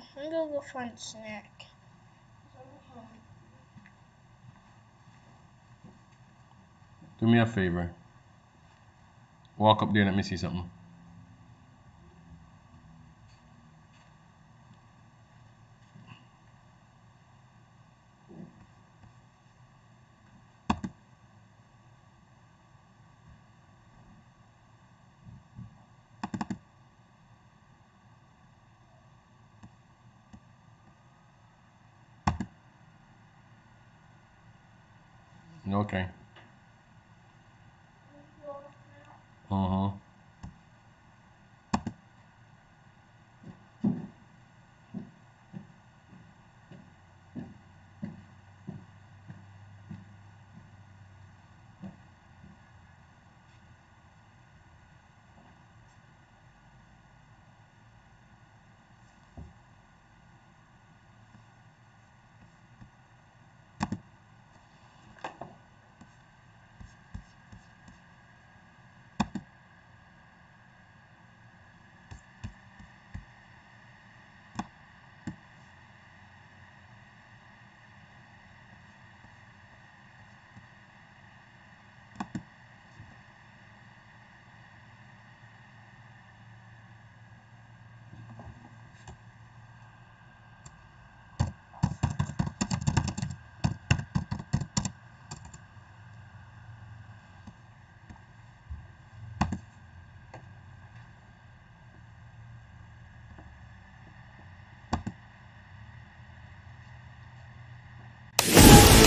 I'm gonna go find a snack. Do me a favor. Walk up there and let me see something. Okay. Uh-huh.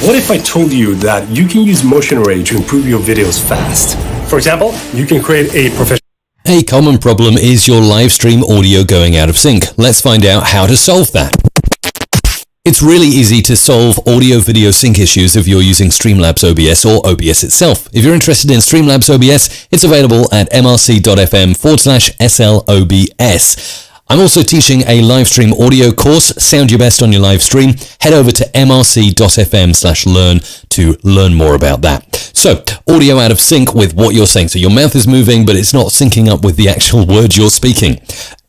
What if I told you that you can use Motion Array to improve your videos fast? For example, you can create a professional... A common problem is your live stream audio going out of sync. Let's find out how to solve that. It's really easy to solve audio-video sync issues if you're using Streamlabs OBS or OBS itself. If you're interested in Streamlabs OBS, it's available at mrc.fm/slobs. I'm also teaching a live stream audio course, Sound Your Best on your live stream. Head over to mrc.fm/learn to learn more about that. So, audio out of sync with what you're saying. So your mouth is moving, but it's not syncing up with the actual words you're speaking.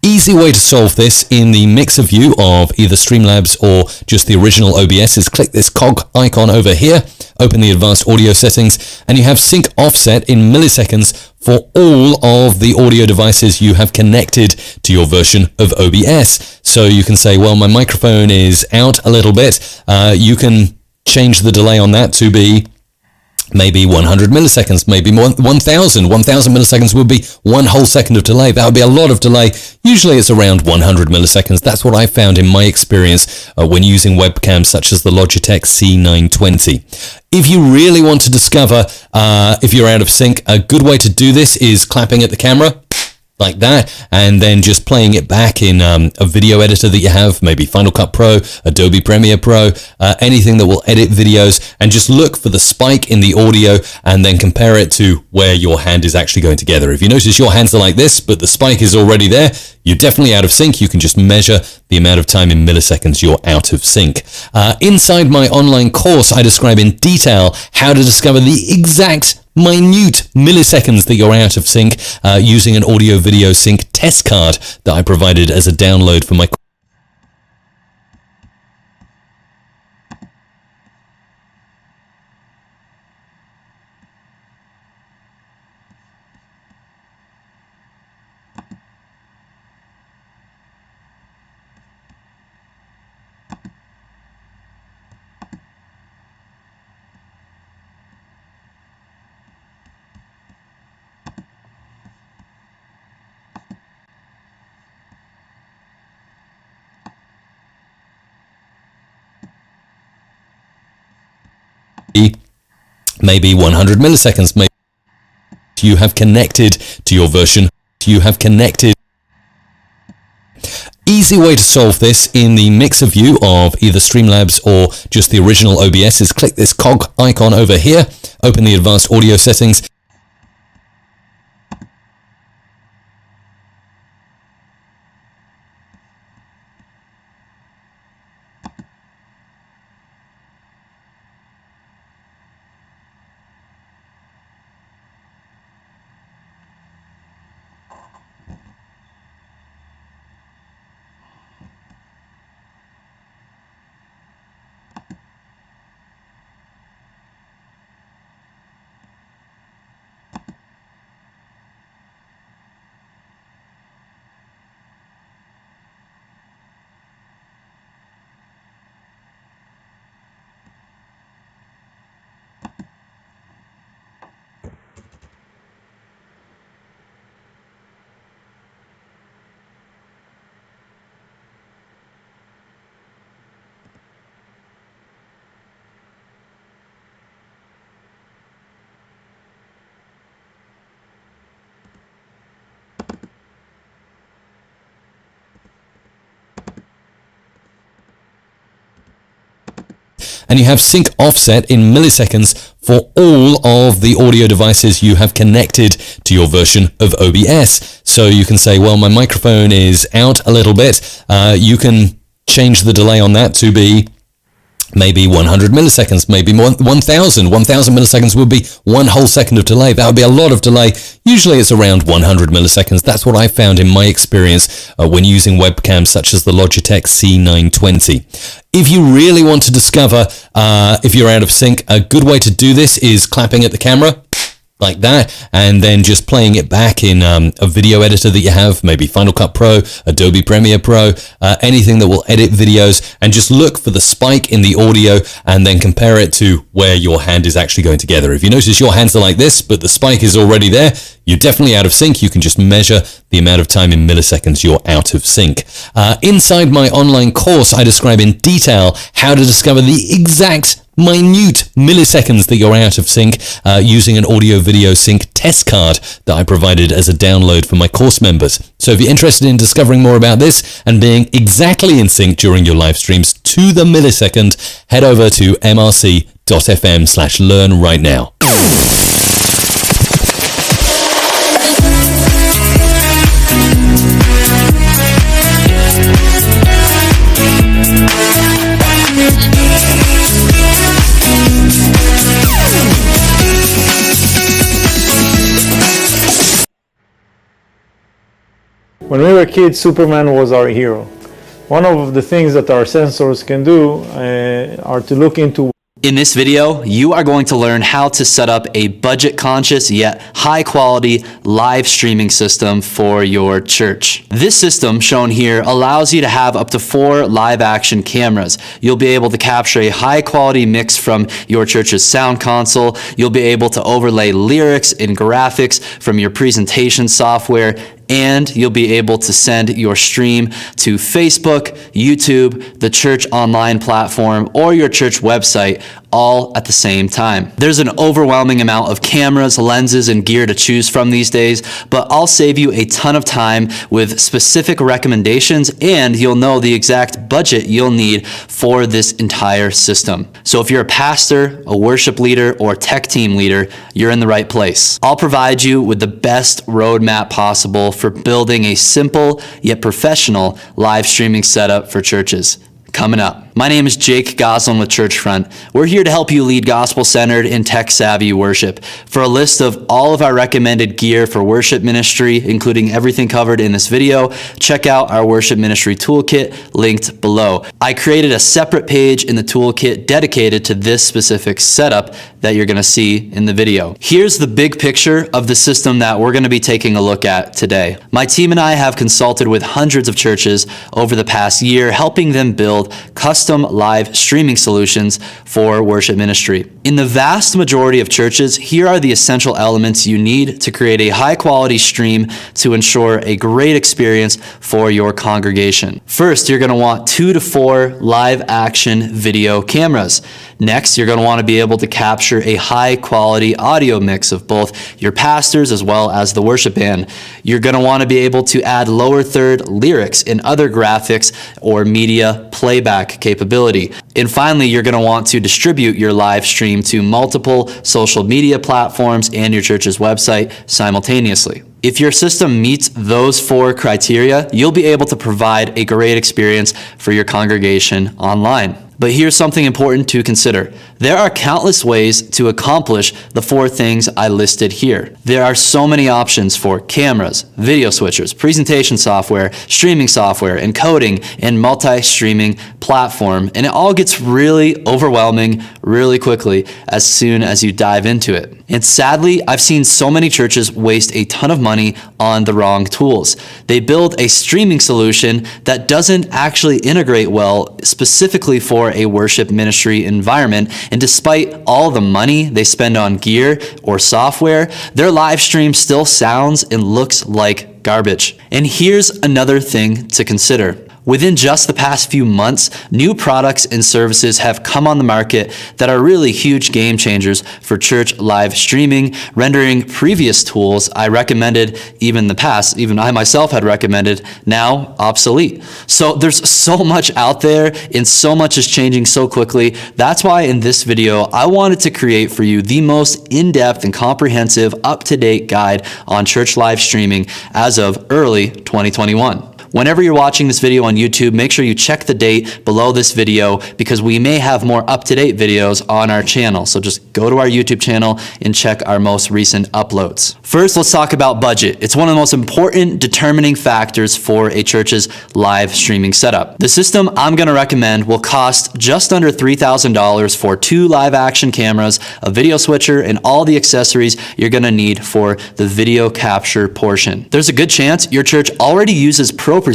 Easy way to solve this in the mixer view of either Streamlabs or just the original OBS is click this cog icon over here, open the advanced audio settings, and you have sync offset in milliseconds for all of the audio devices you have connected to your version of OBS. So you can say, well, my microphone is out a little bit. You can change the delay on that to be maybe 100 milliseconds, maybe 1,000 milliseconds would be 1 whole second of delay. That would be a lot of delay. Usually it's around 100 milliseconds. That's what I found in my experience when using webcams such as the Logitech C920. If you really want to discover if you're out of sync, a good way to do this is clapping at the camera like that, and then just playing it back in a video editor that you have, maybe Final Cut Pro, Adobe Premiere Pro, anything that will edit videos, and just look for the spike in the audio and then compare it to where your hand is actually going together. If you notice your hands are like this, but the spike is already there, you're definitely out of sync. You can just measure the amount of time in milliseconds you're out of sync. Inside my online course, I describe in detail how to discover the exact minute milliseconds that you're out of sync using an audio video sync test card that I provided as a download for my maybe 100 milliseconds. Maybe you have connected to your version. You have connected. Easy way to solve this in the mixer view of either Streamlabs or just the original OBS is click this cog icon over here, open the advanced audio settings. and you have sync offset in milliseconds for all of the audio devices you have connected to your version of OBS. So you can say, well, my microphone is out a little bit. You can change the delay on that to be maybe 100 milliseconds, maybe 1,000. 1,000 milliseconds would be 1 whole second of delay. That would be a lot of delay. Usually it's around 100 milliseconds. That's what I found in my experience when using webcams such as the Logitech C920. If you really want to discover if you're out of sync, a good way to do this is clapping at the camera like that, and then just playing it back in a video editor that you have, maybe Final Cut Pro, Adobe Premiere Pro, anything that will edit videos, and just look for the spike in the audio and then compare it to where your hand is actually going together. If you notice your hands are like this, but the spike is already there, you're definitely out of sync. You can just measure the amount of time in milliseconds you're out of sync. Inside my online course, I describe in detail how to discover the exact minute milliseconds that you're out of sync using an audio video sync test card that I provided as a download for my course members. So if you're interested in discovering more about this and being exactly in sync during your live streams to the millisecond, head over to mrc.fm/learn right now. When we were kids, Superman was our hero. One of the things that our sensors can do are to look into. In this video, you are going to learn how to set up a budget-conscious yet high-quality live streaming system for your church. This system shown here allows you to have up to 4 live-action cameras. You'll be able to capture a high-quality mix from your church's sound console. You'll be able to overlay lyrics and graphics from your presentation software, and you'll be able to send your stream to Facebook, YouTube, the church online platform, or your church website all at the same time. There's an overwhelming amount of cameras, lenses, and gear to choose from these days, but I'll save you a ton of time with specific recommendations, and you'll know the exact budget you'll need for this entire system. So if you're a pastor, a worship leader, or tech team leader, you're in the right place. I'll provide you with the best roadmap possible for building a simple yet professional live streaming setup for churches. Coming up. My name is Jake Goslin with Churchfront. We're here to help you lead gospel-centered and tech-savvy worship. For a list of all of our recommended gear for worship ministry, including everything covered in this video, check out our worship ministry toolkit linked below. I created a separate page in the toolkit dedicated to this specific setup that you're going to see in the video. Here's the big picture of the system that we're going to be taking a look at today. My team and I have consulted with hundreds of churches over the past year, helping them build custom live streaming solutions for worship ministry. In the vast majority of churches, here are the essential elements you need to create a high-quality stream to ensure a great experience for your congregation. First, you're going to want 2 to 4 live-action video cameras. Next, you're going to want to be able to capture a high-quality audio mix of both your pastors as well as the worship band. You're going to want to be able to add lower third lyrics and other graphics or media playback capability. And finally, you're going to want to distribute your live stream to multiple social media platforms and your church's website simultaneously. If your system meets those 4 criteria, you'll be able to provide a great experience for your congregation online. But here's something important to consider. There are countless ways to accomplish the 4 things I listed here. There are so many options for cameras, video switchers, presentation software, streaming software, encoding, and multi-streaming platform, and it all gets really overwhelming really quickly as soon as you dive into it. And sadly, I've seen so many churches waste a ton of money on the wrong tools. They build a streaming solution that doesn't actually integrate well specifically for a worship ministry environment, and despite all the money they spend on gear or software, their live stream still sounds and looks like garbage. And here's another thing to consider. Within just the past few months, new products and services have come on the market that are really huge game changers for church live streaming, rendering previous tools I recommended even in the past, even I myself had recommended, now obsolete. So there's so much out there and so much is changing so quickly. That's why in this video, I wanted to create for you the most in-depth and comprehensive, up-to-date guide on church live streaming as of early 2021. Whenever you're watching this video on YouTube, make sure you check the date below this video because we may have more up-to-date videos on our channel. So just go to our YouTube channel and check our most recent uploads. First, let's talk about budget. It's one of the most important determining factors for a church's live streaming setup. The system I'm going to recommend will cost just under $3,000 for 2 live action cameras, a video switcher, and all the accessories you're going to need for the video capture portion. There's a good chance your church already uses ProPresenter,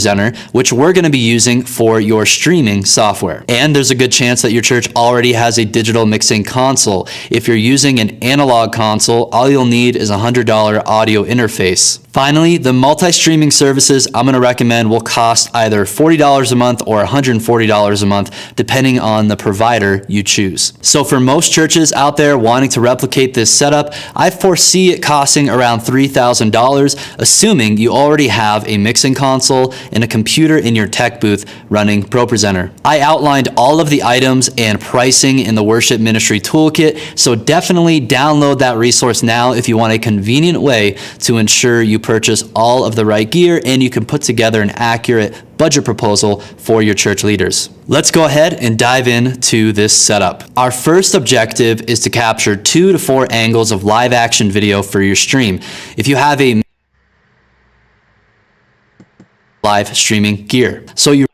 which we're going to be using for your streaming software. And there's a good chance that your church already has a digital mixing console. If you're using an analog console, all you'll need is a $100 audio interface. Finally, the multi-streaming services I'm going to recommend will cost either $40 a month or $140 a month, depending on the provider you choose. So for most churches out there wanting to replicate this setup, I foresee it costing around $3,000, assuming you already have a mixing console and a computer in your tech booth running ProPresenter. I outlined all of the items and pricing in the Worship Ministry Toolkit, so definitely download that resource now if you want a convenient way to ensure you purchase all of the right gear and you can put together an accurate budget proposal for your church leaders. Let's go ahead and dive into this setup. Our first objective is to capture 2 to 4 angles of live action video for your stream. If you have a live streaming gear, so you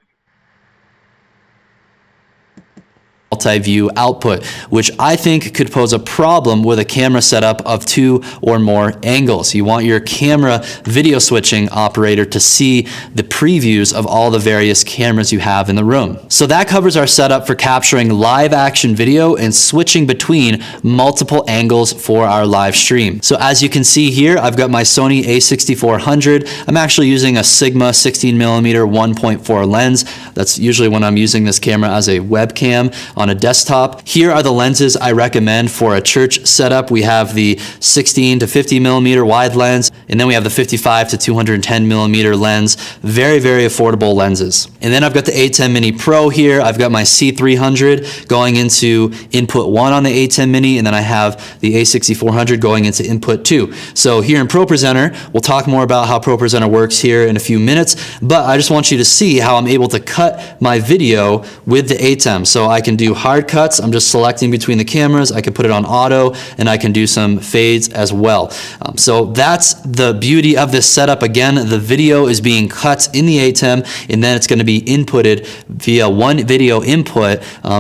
multi-view output, which I think could pose a problem with a camera setup of 2 or more angles. You want your camera video switching operator to see the previews of all the various cameras you have in the room. So that covers our setup for capturing live action video and switching between multiple angles for our live stream. So as you can see here, I've got my Sony a6400. I'm actually using a Sigma 16mm 1.4 lens. That's usually when I'm using this camera as a webcam on a desktop. Here are the lenses I recommend for a church setup. We have the 16 to 50 millimeter wide lens, and then we have the 55 to 210 millimeter lens. Very, very affordable lenses. And then I've got the A10 Mini Pro here. I've got my C300 going into input 1 on the A10 Mini, and then I have the A6400 going into input 2. So here in ProPresenter, we'll talk more about how ProPresenter works here in a few minutes, but I just want you to see how I'm able to cut my video with the ATEM. So I can do hard cuts. I'm just selecting between the cameras. I can put it on auto, and I can do some fades as well. So that's the beauty of this setup. Again, the video is being cut in the ATEM, and then it's going to be inputted via one video input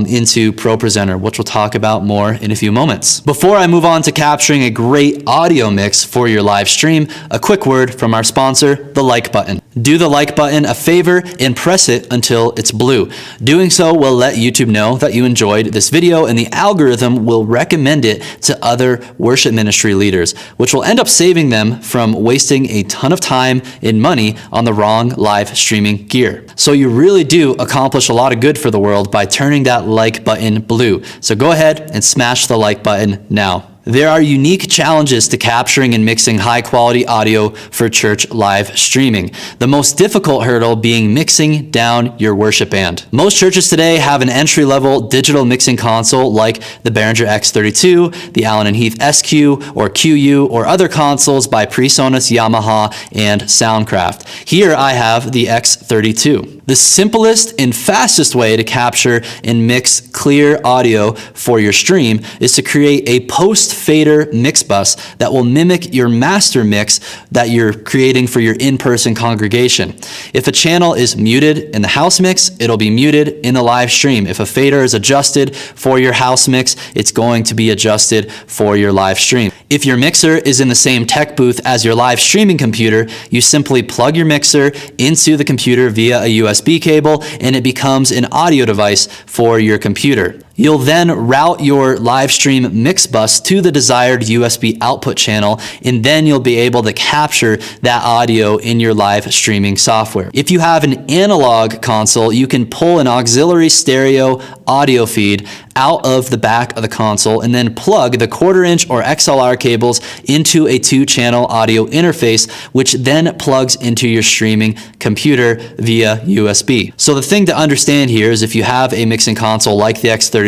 into ProPresenter, which we'll talk about more in a few moments. Before I move on to capturing a great audio mix for your live stream, a quick word from our sponsor, the like button. Do the like button a favor and press it until it's blue. Doing so will let YouTube know that you enjoyed this video, and the algorithm will recommend it to other worship ministry leaders, which will end up saving them from wasting a ton of time and money on the wrong live streaming gear. So you really do accomplish a lot of good for the world by turning that like button blue. So go ahead and smash the like button now. There are unique challenges to capturing and mixing high-quality audio for church live streaming. The most difficult hurdle being mixing down your worship band. Most churches today have an entry-level digital mixing console like the Behringer X32, the Allen & Heath SQ or QU, or other consoles by PreSonus, Yamaha, and Soundcraft. Here I have the X32. The simplest and fastest way to capture and mix clear audio for your stream is to create a post-fader mix bus that will mimic your master mix that you're creating for your in-person congregation. If a channel is muted in the house mix, it'll be muted in the live stream. If a fader is adjusted for your house mix, it's going to be adjusted for your live stream. If your mixer is in the same tech booth as your live streaming computer, you simply plug your mixer into the computer via a USB cable and it becomes an audio device for your computer. You'll then route your live stream mix bus to the desired USB output channel, and then you'll be able to capture that audio in your live streaming software. If you have an analog console, you can pull an auxiliary stereo audio feed out of the back of the console and then plug the 1/4-inch or XLR cables into a 2-channel audio interface, which then plugs into your streaming computer via USB. So the thing to understand here is if you have a mixing console like the X32,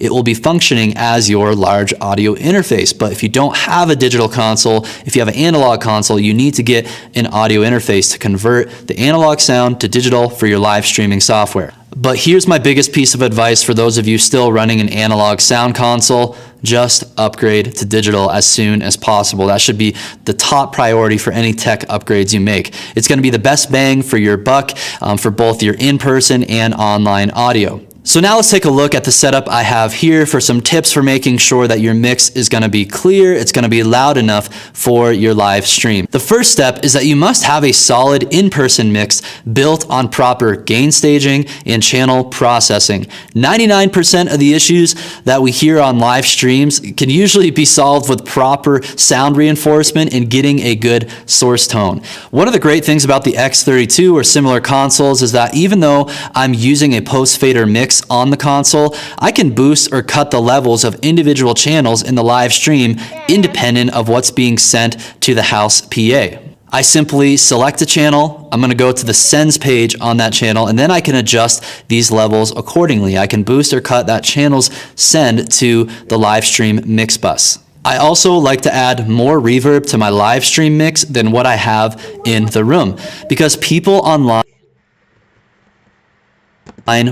it will be functioning as your large audio interface. But if you don't have a digital console, if you have an analog console, you need to get an audio interface to convert the analog sound to digital for your live streaming software. But here's my biggest piece of advice for those of you still running an analog sound console: just upgrade to digital as soon as possible. That should be the top priority for any tech upgrades you make. It's going to be the best bang for your buck for both your in-person and online audio. So now let's take a look at the setup I have here for some tips for making sure that your mix is going to be clear, it's going to be loud enough for your live stream. The first step is that you must have a solid in-person mix built on proper gain staging and channel processing. 99% of the issues that we hear on live streams can usually be solved with proper sound reinforcement and getting a good source tone. One of the great things about the X32 or similar consoles is that even though I'm using a post-fader mix on the console, I can boost or cut the levels of individual channels in the live stream independent of what's being sent to the house PA. I simply select a channel, I'm going to go to the sends page on that channel, and then I can adjust these levels accordingly. I can boost or cut that channel's send to the live stream mix bus. I also like to add more reverb to my live stream mix than what I have in the room, because people online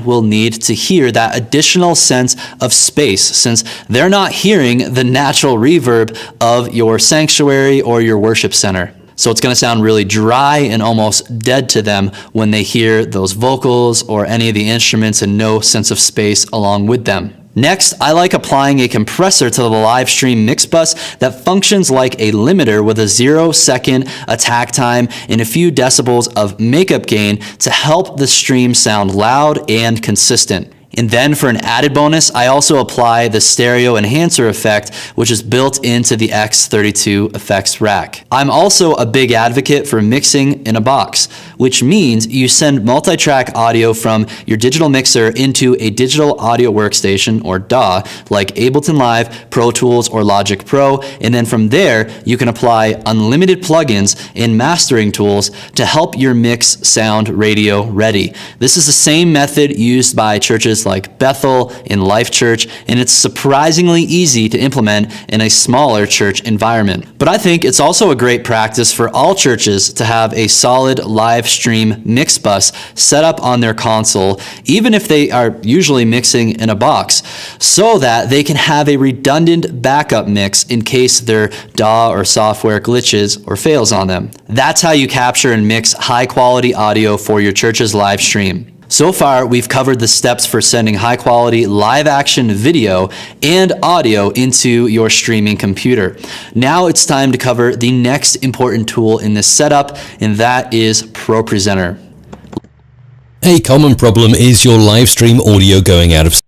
will need to hear that additional sense of space, since they're not hearing the natural reverb of your sanctuary or your worship center. So it's going to sound really dry and almost dead to them when they hear those vocals or any of the instruments and no sense of space along with them. Next, I like applying a compressor to the live stream mix bus that functions like a limiter with a 0-second attack time and a few decibels of makeup gain to help the stream sound loud and consistent. And then for an added bonus, I also apply the stereo enhancer effect, which is built into the X32 effects rack. I'm also a big advocate for mixing in a box, which means you send multi-track audio from your digital mixer into a digital audio workstation, or DAW, like Ableton Live, Pro Tools, or Logic Pro, and then from there, you can apply unlimited plugins and mastering tools to help your mix sound radio ready. This is the same method used by churches like Bethel and Life Church, and it's surprisingly easy to implement in a smaller church environment. But I think it's also a great practice for all churches to have a solid live stream mix bus set up on their console, even if they are usually mixing in a box, so that they can have a redundant backup mix in case their DAW or software glitches or fails on them. That's how you capture and mix high quality audio for your church's live stream. So far, we've covered the steps for sending high quality live action video and audio into your streaming computer. Now it's time to cover the next important tool in this setup, and that is ProPresenter. A common problem is your live stream audio going out of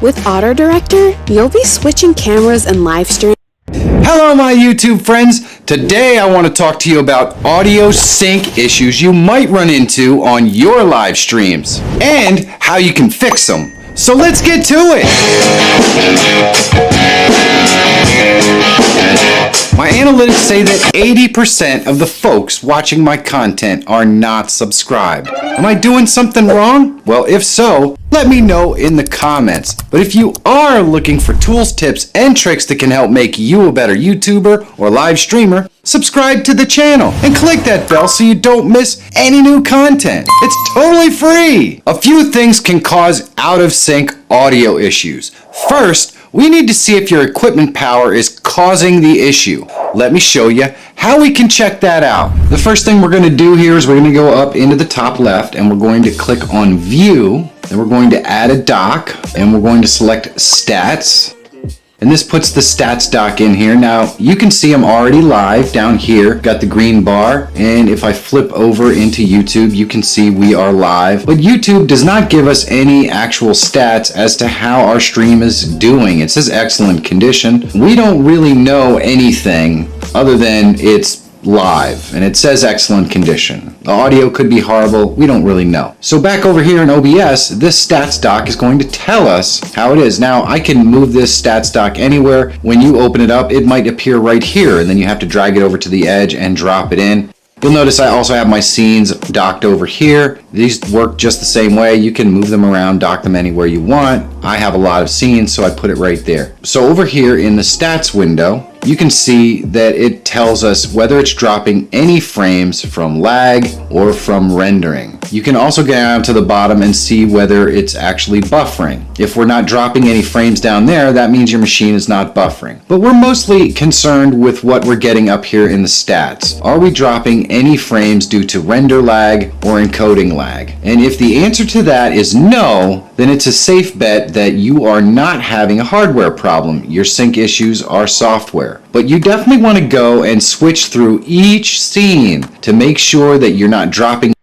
With AutoDirector, you'll be switching cameras and live stream. Hello my YouTube friends! Today I want to talk to you about audio sync issues you might run into on your live streams and how you can fix them. So let's get to it! My analytics say that 80% of the folks watching my content are not subscribed. Am I doing something wrong? Well, if so, let me know in the comments. But if you are looking for tools, tips, and tricks that can help make you a better YouTuber or live streamer, subscribe to the channel and click that bell so you don't miss any new content. It's totally free. A few things can cause out of sync audio issues. First, we need to see if your equipment power is causing the issue. Let me show you how we can check that out. The first thing we're going to do here is we're going to go up into the top left and we're going to click on View. Then we're going to add a dock and we're going to select Stats. And this puts the stats dock in here. Now you can see I'm already live down here, got the green bar. And if I flip over into YouTube, you can see we are live. But YouTube does not give us any actual stats as to how our stream is doing. It says excellent condition. We don't really know anything other than it's live and it says excellent condition. The audio could be horrible, we don't really know. So back over here in OBS, this stats dock is going to tell us how it is. Now I can move this stats dock anywhere. When you open it up, it might appear right here and then you have to drag it over to the edge and drop it in. You'll notice I also have my scenes docked over here. These work just the same way. You can move them around, dock them anywhere you want. I have a lot of scenes, so I put it right there. So over here in the stats window, you can see that it tells us whether it's dropping any frames from lag or from rendering. You can also get down to the bottom and see whether it's actually buffering. If we're not dropping any frames down there, that means your machine is not buffering. But we're mostly concerned with what we're getting up here in the stats. Are we dropping any frames due to render lag or encoding lag? And if the answer to that is no, then it's a safe bet that you are not having a hardware problem. Your sync issues are software. But you definitely want to go and switch through each scene to make sure that you're not dropping.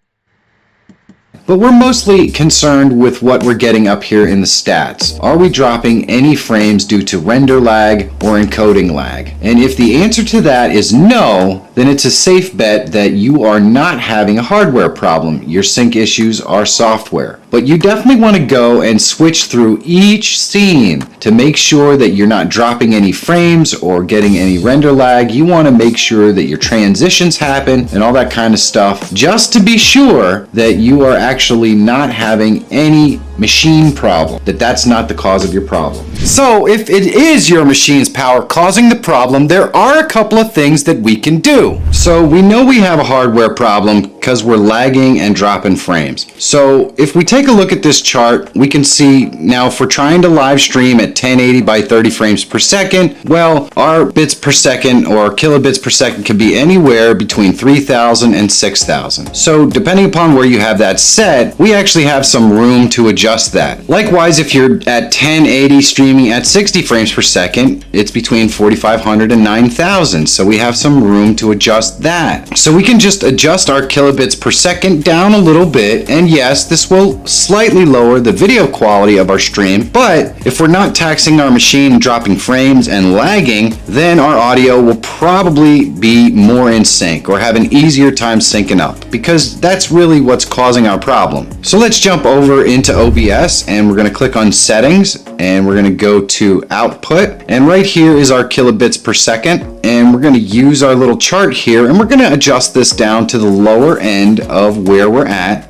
But we're mostly concerned with what we're getting up here in the stats. Are we dropping any frames due to render lag or encoding lag? And if the answer to that is no, then it's a safe bet that you are not having a hardware problem. Your sync issues are software. But you definitely want to go and switch through each scene to make sure that you're not dropping any frames or getting any render lag. You want to make sure that your transitions happen and all that kind of stuff, just to be sure that you are actually not having any machine problem, that's not the cause of your problem. So if it is your machine's power causing the problem, there are a couple of things that we can do. So we know we have a hardware problem because we're lagging and dropping frames. So if we take a look at this chart, we can see now if we're trying to live stream at 1080 by 30 frames per second, well, our bits per second or kilobits per second can be anywhere between 3,000 and 6,000. So depending upon where you have that set, we actually have some room to adjust that. Likewise, if you're at 1080 streaming at 60 frames per second, it's between 4,500 and 9,000. So we have some room to adjust that. So we can just adjust our kilobits per second down a little bit. And yes, this will slightly lower the video quality of our stream. But if we're not taxing our machine and dropping frames and lagging, then our audio will probably be more in sync or have an easier time syncing up, because that's really what's causing our problem. So let's jump over into OBS and we're going to click on settings and we're going to go to output, and right here is our kilobits per second, and we're going to use our little chart here and we're going to adjust this down to the lower end of where we're at.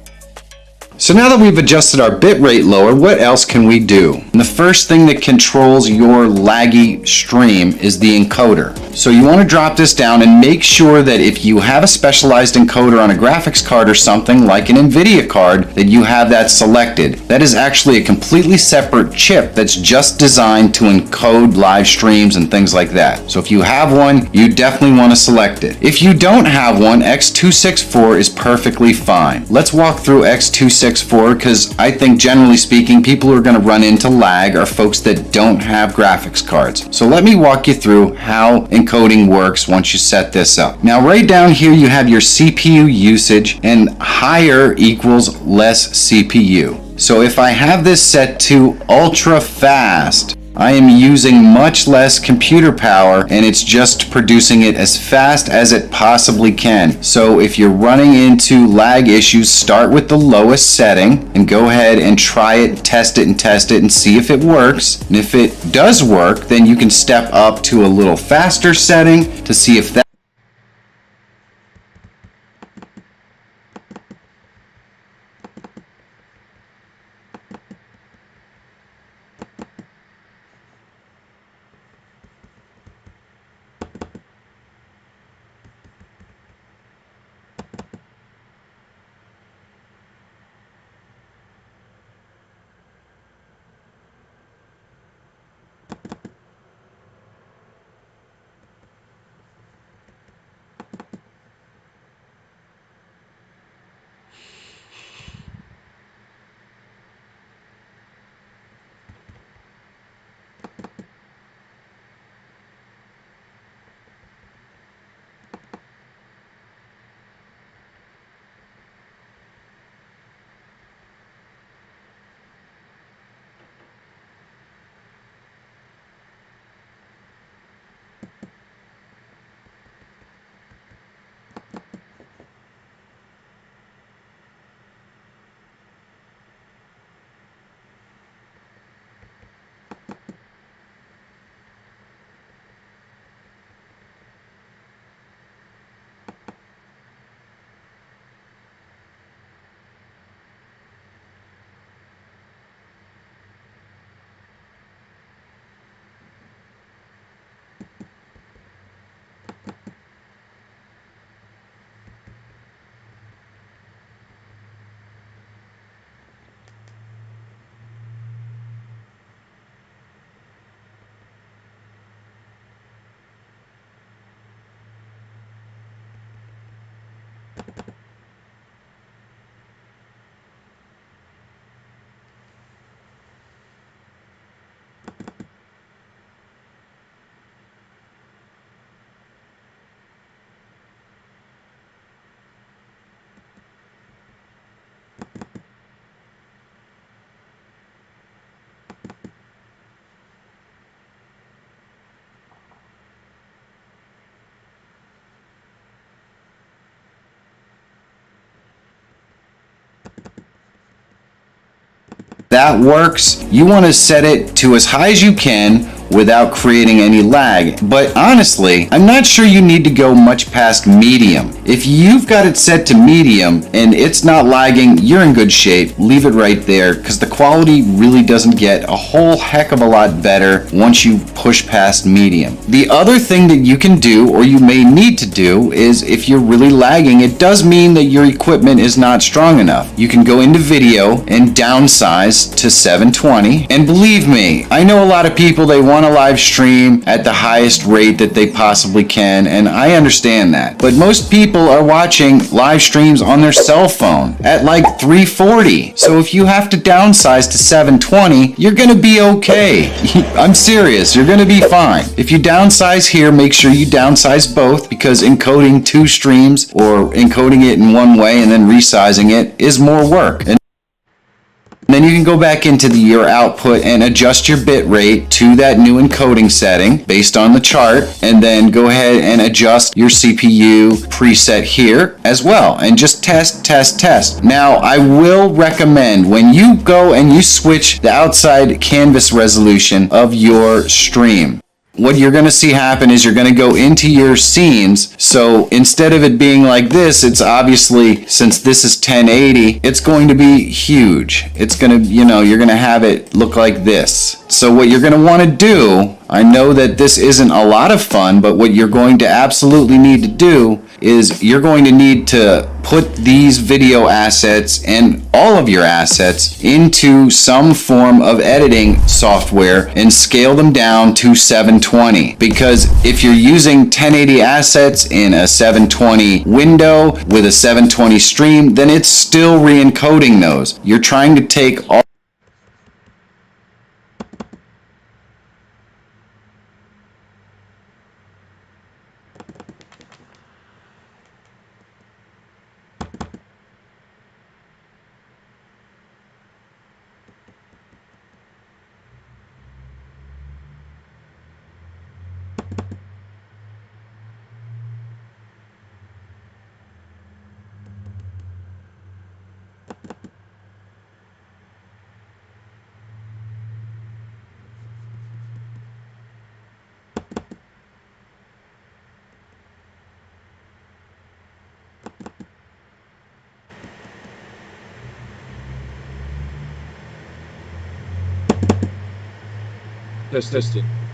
So now that we've adjusted our bit rate lower, what else can we do? And the first thing that controls your laggy stream is the encoder. So you want to drop this down and make sure that if you have a specialized encoder on a graphics card or something like an NVIDIA card, that you have that selected. That is actually a completely separate chip that's just designed to encode live streams and things like that. So if you have one, you definitely want to select it. If you don't have one, X264 is perfectly fine. Let's walk through X264 because I think generally speaking, people who are going to run into lag are folks that don't have graphics cards. So let me walk you through how encoding works once you set this up. Now right down here you have your CPU usage, and higher equals less CPU. So if I have this set to ultra fast, I am using much less computer power and it's just producing it as fast as it possibly can. So if you're running into lag issues, start with the lowest setting and go ahead and try it, test it and see if it works. And if it does work, then you can step up to a little faster setting to see if that that works. You want to set it to as high as you can without creating any lag. But honestly, I'm not sure you need to go much past medium. If you've got it set to medium and it's not lagging, you're in good shape. Leave it right there, because the quality really doesn't get a whole heck of a lot better once you push past medium. The other thing that you can do, or you may need to do, is if you're really lagging, it does mean that your equipment is not strong enough. You can go into video and downsize to 720. And believe me, I know a lot of people, they want to live stream at the highest rate that they possibly can, and I understand that. But most people are watching live streams on their cell phone at like 340. So if you have to downsize to 720, you're gonna be okay. I'm serious, you're gonna be fine. If you downsize here, make sure you downsize both, because encoding 2 streams or encoding it in one way and then resizing it is more work. And then you can go back into your output and adjust your bit rate to that new encoding setting based on the chart, and then go ahead and adjust your CPU preset here as well, and just test. Now, I will recommend when you go and you switch the outside canvas resolution of your stream, what you're going to see happen is you're going to go into your scenes. So instead of it being like this, it's obviously, since this is 1080, it's going to be huge. It's going to, you're going to have it look like this. So what you're going to want to do, I know that this isn't a lot of fun, but what you're going to absolutely need to do is you're going to need to put these video assets and all of your assets into some form of editing software and scale them down to 720. Because if you're using 1080 assets in a 720 window with a 720 stream, then it's still re-encoding those. You're trying to take all Testing.